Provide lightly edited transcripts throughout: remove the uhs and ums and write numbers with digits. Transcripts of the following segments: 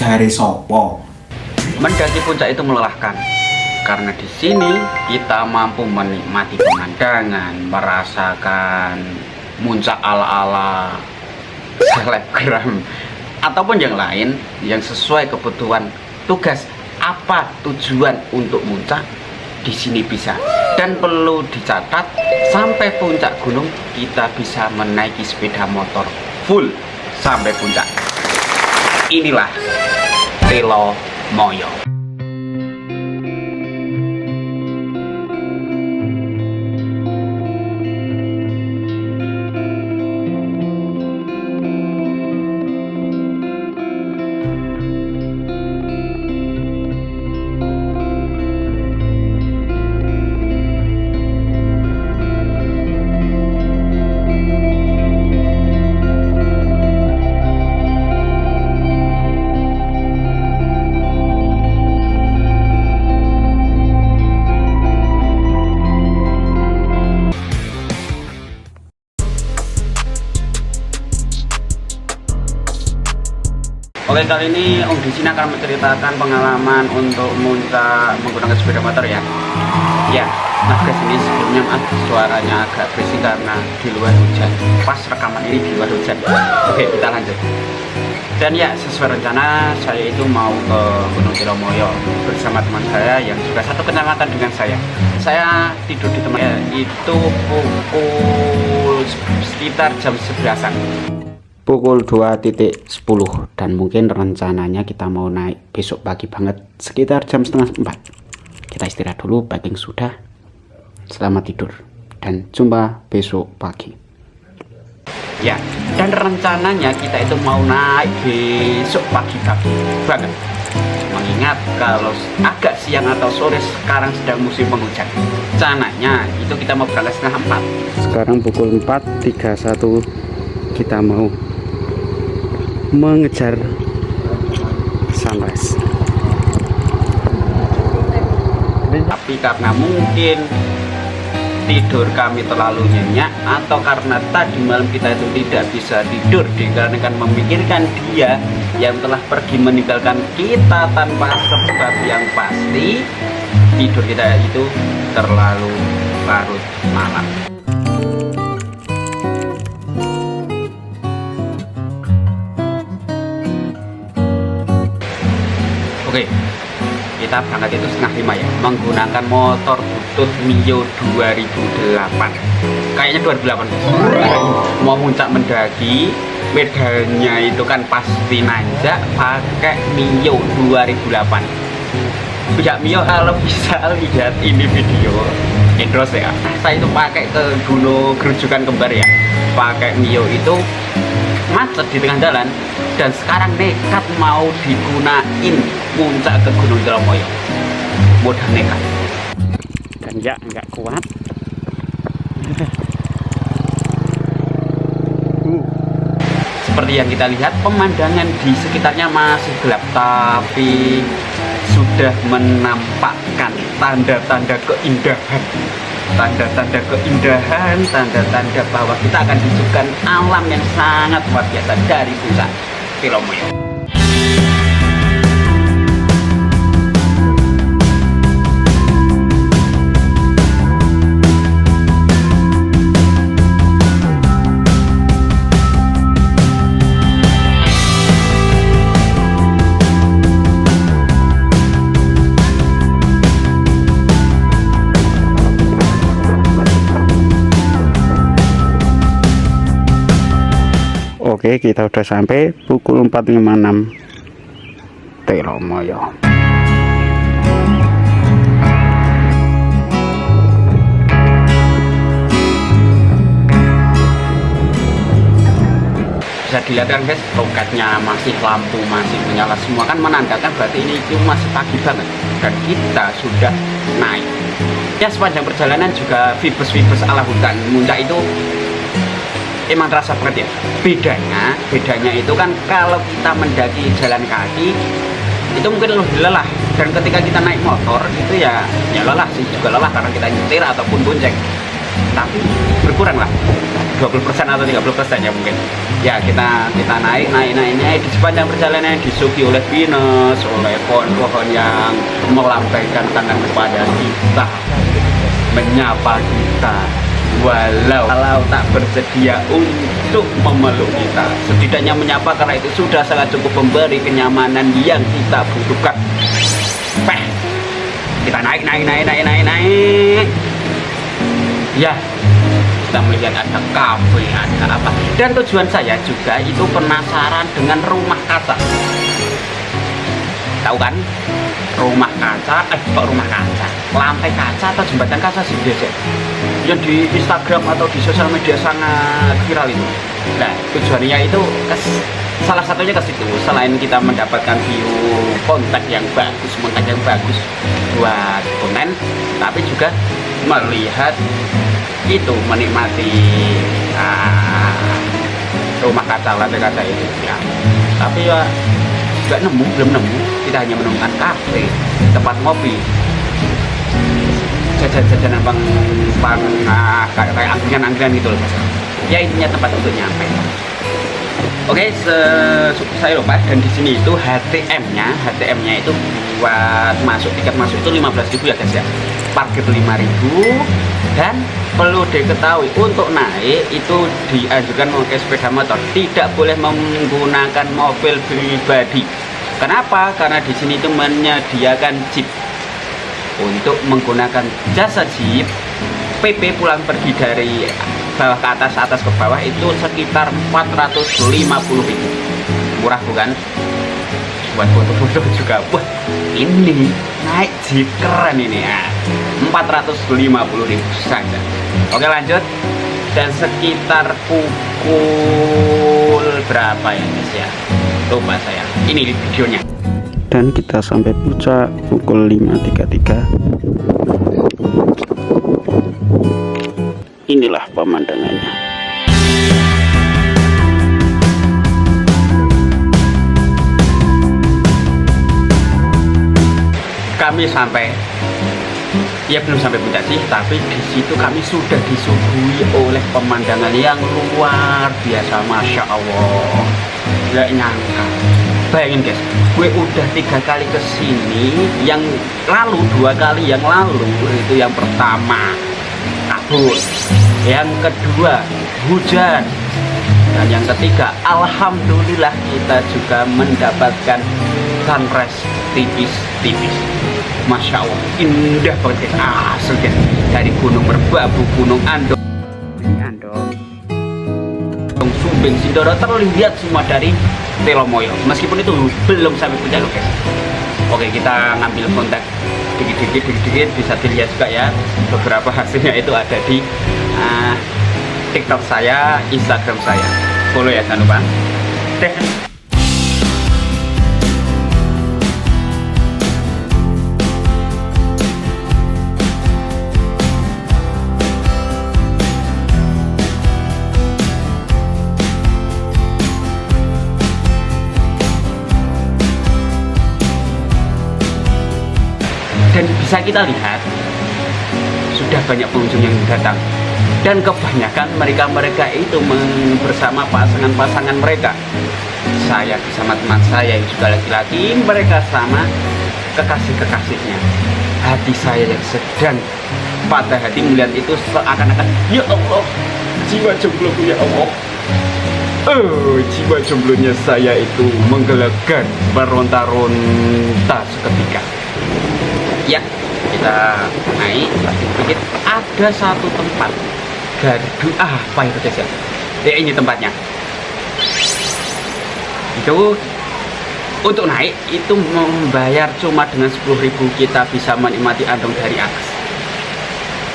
Jare sopo? Mendaki puncak itu melelahkan karena di sini kita mampu menikmati pemandangan, merasakan muncak ala-ala selebgram ataupun yang lain yang sesuai kebutuhan tugas. Apa tujuan untuk muncak di sini bisa, dan perlu dicatat sampai puncak gunung kita bisa menaiki sepeda motor full sampai puncak. Inilah Telomoyo. Oke, kali ini Om di sini akan menceritakan pengalaman untuk muncak menggunakan sepeda motor ya. Ya, Mas guys, ini sebelumnya maaf suaranya agak berisik karena di luar hujan. Pas rekaman ini di luar hujan. Oke, kita lanjut. Dan ya, sesuai rencana saya itu mau ke Gunung Telomoyo bersama teman saya yang juga satu kecamatan dengan saya. Saya tidur di tempat itu pukul sekitar jam 11-an. Pukul 2.10 dan mungkin rencananya kita mau naik besok pagi banget sekitar jam setengah 4. Kita istirahat dulu, packing sudah, selamat tidur dan jumpa besok pagi ya. Dan rencananya kita itu mau naik besok pagi-pagi banget, mengingat kalau agak siang atau sore sekarang sedang musim penghujan. Rencananya itu kita mau berangkat setengah 4. Sekarang pukul 4.31 kita mau mengejar sunrise. Tapi karena mungkin tidur kami terlalu nyenyak atau karena tadi malam kita itu tidak bisa tidur dikarenakan memikirkan dia yang telah pergi meninggalkan kita tanpa sebab yang pasti, tidur kita itu terlalu larut malam. Oke, kita berangkat itu setengah 5 ya, menggunakan motor butut Mio 2008. Kayaknya 2008 mau muncak mendaki, medannya itu kan pasti nanjak, pakai Mio 2008. Pihak Mio kalau bisa lihat ini video endorse ya, saya itu pakai ke Gunung Gerujukan Kembar ya, pakai Mio itu macet di tengah jalan dan sekarang nekat mau digunain muncak ke Gunung Telomoyo. Modal nekat dan ya nggak kuat. Seperti yang kita lihat, pemandangan di sekitarnya masih gelap tapi sudah menampakkan tanda-tanda keindahan, tanda-tanda bahwa kita akan disuguhkan alam yang sangat luar biasa dari puncak Telomoyo. Oke, kita udah sampai pukul 4.56 Telomoyo. Bisa dilihat kan guys, tongkatnya masih, lampu masih menyala semua, kan menandakan berarti ini itu masih pagi banget dan kita sudah naik. Ya, sepanjang perjalanan juga vibes ala hutan muncak itu emang terasa banget ya. Bedanya itu kan kalau kita mendaki jalan kaki itu mungkin lebih lelah, dan ketika kita naik motor itu ya lelah sih, juga lelah karena kita nyetir ataupun bonceng, tapi berkurang lah 20% atau 30% ya mungkin. Ya kita naik di sepanjang perjalanan disuguhi oleh pinus, oleh pohon-pohon yang melambaikan tangan kepada kita, menyapa kita, walau tak bersedia untuk memeluk kita, setidaknya menyapa karena itu sudah sangat cukup memberi kenyamanan yang kita butuhkan. Kita naik. Ya, kita melihat ada kafe, ada apa. Dan tujuan saya juga itu penasaran dengan rumah kaca. Tahu kan? Rumah kaca, rumah kaca, lantai kaca atau jembatan kaca sih biasa. Yang di Instagram atau di sosial media sangat viral itu. Nah, tujuannya itu salah satunya ke situ. Selain kita mendapatkan view konten yang bagus, montaj yang bagus buat konten, tapi juga melihat itu, menikmati rumah kaca, lantai kaca itu ya. Tapi ya belum nemu. Kita hanya menemukan kafe, tempat ngopi, jajan-jajanan kayak angkringan gitu loh. Ya intinya tempat untuk nyampe. Oke, saya lupa. Dan di sini itu HTM-nya itu buat tiket masuk itu 15.000 ya guys ya. Parkir 5.000. Dan perlu diketahui untuk naik itu dianjurkan memakai sepeda motor, tidak boleh menggunakan mobil pribadi. Kenapa? Karena di sini itu menyediakan jeep. Untuk menggunakan jasa jeep, PP pulang pergi dari bawah ke atas ke bawah itu sekitar 450.000. Murah bukan? Buat foto-foto juga. Wah, ini naik jeep keren ini ya. 450.000 saja. Oke, lanjut. Dan sekitar pukul berapa ya guys ya? Lupa saya. Ini di videonya. Dan kita sampai puncak pukul 5.33. Inilah pemandangannya. Kami sampai, ya belum sampai puncak sih, tapi di situ kami sudah disuguhi oleh pemandangan yang luar biasa, masya Allah. Gak nyangka. Bayangin guys, gue udah 3 kali kesini, yang lalu 2 kali yang lalu itu yang pertama kabut, yang kedua hujan, dan yang ketiga alhamdulillah kita juga mendapatkan sunrise tipis-tipis. Masya Allah, indah banget guys, asli guys. Dari Gunung Merbabu, Gunung Andong, Sumbing, Sindoro terlihat semua dari Telomoyo, meskipun itu belum sampai puncak loh guys. Oke, kita ngambil kontak dikit-dikit bisa dilihat juga ya. Beberapa hasilnya itu ada di TikTok saya, Instagram saya. Follow ya, jangan lupa. Dan bisa kita lihat sudah banyak pengunjung yang datang, dan kebanyakan mereka itu bersama pasangan-pasangan mereka. Saya bersama teman saya yang juga laki-laki, mereka sama kekasih-kekasihnya. Hati saya yang sedang patah hati melihat itu seakan-akan, ya Allah, jiwa jombloku ya Allah. Jiwa jomblonya saya itu menggelegar, meronta-ronta seketika. Ya, kita naik sedikit. Ada satu tempat gardu, apa itu guys ya? Ya ini tempatnya. Itu untuk naik itu membayar cuma dengan 10.000 kita bisa menikmati Andong dari atas.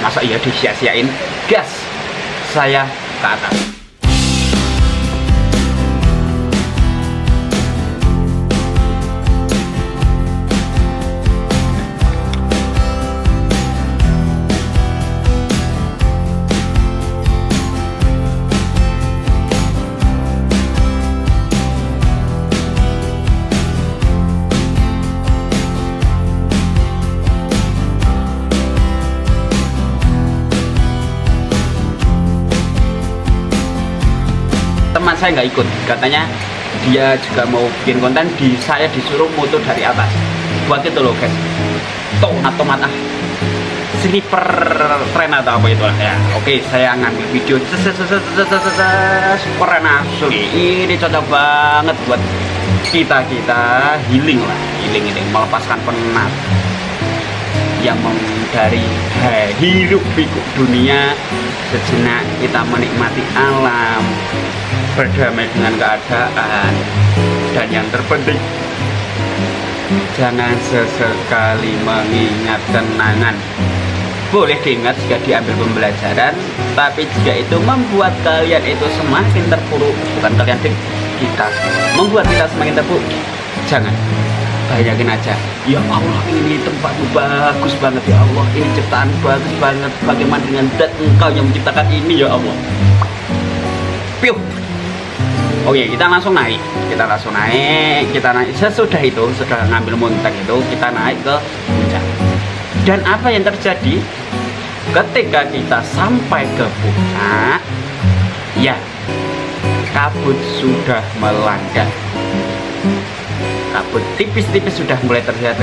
Masa iya disia-siain? Gas saya ke atas. saya nggak ikut, katanya dia juga mau bikin konten, saya disuruh moto dari atas buat itu loh guys, tomat slipper tren atau apa itulah ya. Oke, saya ngambil video keren asli, ini cocok banget buat kita healing lah, healing melepaskan penat yang dari hidup pikuk dunia sejenak, kita menikmati alam, berdamai dengan keadaan, dan yang terpenting jangan sesekali mengingat kenangan. Boleh diingat jika diambil pembelajaran, tapi jika itu membuat kalian itu semakin terpuruk, bukan kalian, kita membuat kita semakin terpuruk, jangan. Bayangin aja, ya Allah, ini tempatmu bagus banget ya Allah, ini ciptaan bagus banget, bagaimana dengan zat engkau yang menciptakan ini ya Allah. Piuh. Oke, kita langsung naik, sesudah itu, setelah ngambil muntek itu, kita naik ke puncak. Dan apa yang terjadi ketika kita sampai ke puncak? Ya, kabut sudah melanda. Kabut tipis-tipis sudah mulai terlihat.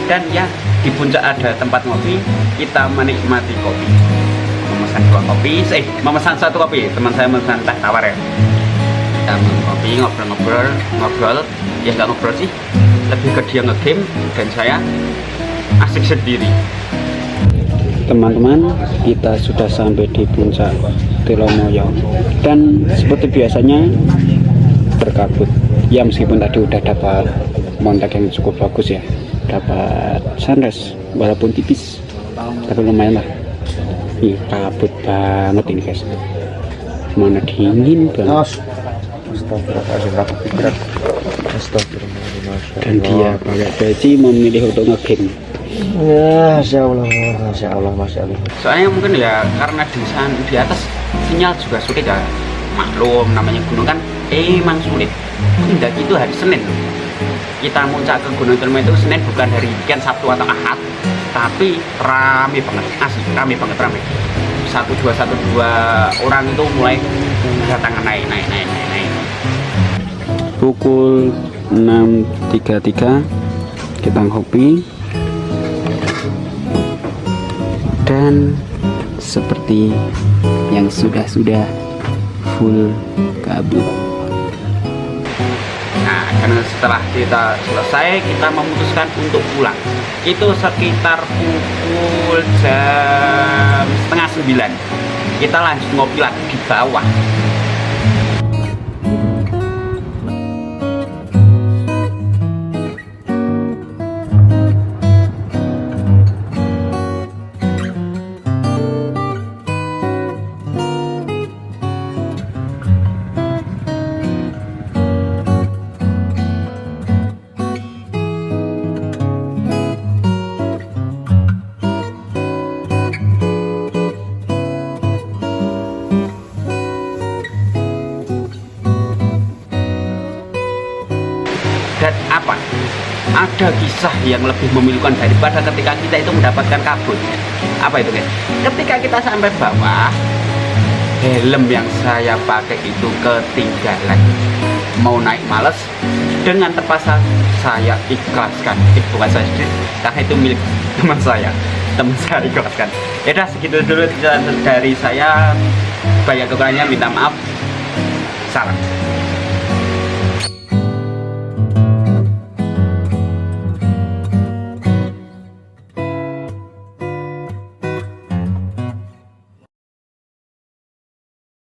Dan ya, di puncak ada tempat ngopi, kita menikmati kopi. Memesan satu kopi, teman saya memesan teh tawar ya. Kita minum kopi, ngobrol, ya nggak ngobrol sih, lebih ke dia ngegame dan saya asik sendiri. Teman-teman, kita sudah sampai di puncak Telomoyo dan seperti biasanya berkabut ya, meskipun tadi udah dapat montek yang cukup bagus ya, dapat sunrise walaupun tipis tapi lumayan lah. Ih, kabut banget ini guys, mana dingin banget. Dan dia pakai peci memilih untuk ngegame. Ya, Masya Allah. Soalnya mungkin ya karena di atas sinyal juga sulit ya, maklum namanya gunung kan emang sulit. Mendaki itu hari Senin loh. Kita muncak ke Gunung Telomoyo itu Senin, bukan hari weekend Sabtu atau Ahad, tapi rame banget, asli rame. 12 orang itu mulai datangan naik. Pukul 6.33 kita ngopi, dan seperti yang sudah full kabut. Nah, karena setelah kita selesai, kita memutuskan untuk pulang. Itu sekitar pukul jam 8:30. Kita lanjut ngopi lagi di bawah. Dan apa? Ada kisah yang lebih memilukan daripada ketika kita itu mendapatkan kabut. Apa itu guys? Ketika kita sampai bawah, helm yang saya pakai itu ketinggalan. Mau naik males, dengan terpaksa saya ikhlaskan. Bukan saya sendiri, karena itu milik teman saya ikhlaskan. Ya udah, segitu dulu dari saya. Banyak kekurangannya minta maaf. Salam.